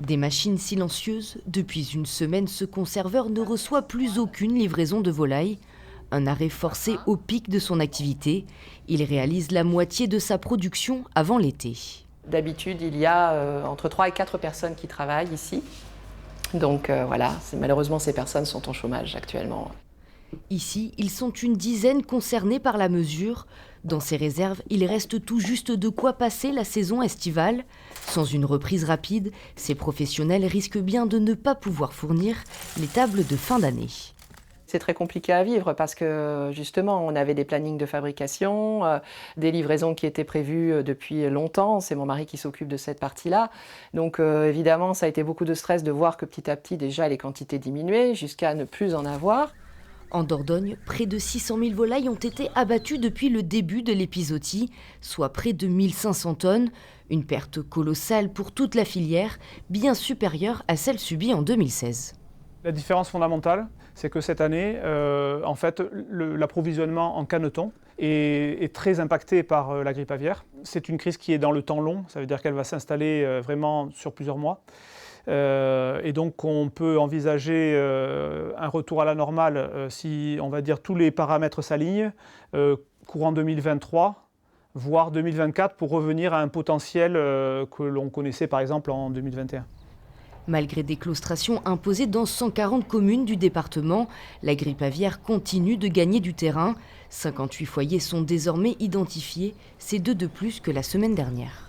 Des machines silencieuses. Depuis une semaine, ce conserveur ne reçoit plus aucune livraison de volailles. Un arrêt forcé au pic de son activité. Il réalise la moitié de sa production avant l'été. D'habitude, il y a entre 3 et 4 personnes qui travaillent ici. Donc voilà, malheureusement, ces personnes sont en chômage actuellement. Ici, ils sont une dizaine concernés par la mesure. Dans ces réserves, il reste tout juste de quoi passer la saison estivale. Sans une reprise rapide, ces professionnels risquent bien de ne pas pouvoir fournir les tables de fin d'année. C'est très compliqué à vivre parce que justement, on avait des plannings de fabrication, des livraisons qui étaient prévues depuis longtemps. C'est mon mari qui s'occupe de cette partie-là. Donc évidemment, ça a été beaucoup de stress de voir que petit à petit, déjà, les quantités diminuaient jusqu'à ne plus en avoir. En Dordogne, près de 600 000 volailles ont été abattues depuis le début de l'épizootie, soit près de 1500 tonnes. Une perte colossale pour toute la filière, bien supérieure à celle subie en 2016. La différence fondamentale, c'est que cette année, en fait, l'approvisionnement en canetons est très impacté par la grippe aviaire. C'est une crise qui est dans le temps long, ça veut dire qu'elle va s'installer vraiment sur plusieurs mois. Et donc on peut envisager un retour à la normale si, on va dire, tous les paramètres s'alignent, courant 2023, voire 2024, pour revenir à un potentiel que l'on connaissait par exemple en 2021. Malgré des claustrations imposées dans 140 communes du département, la grippe aviaire continue de gagner du terrain. 58 foyers sont désormais identifiés, c'est 2 de plus que la semaine dernière.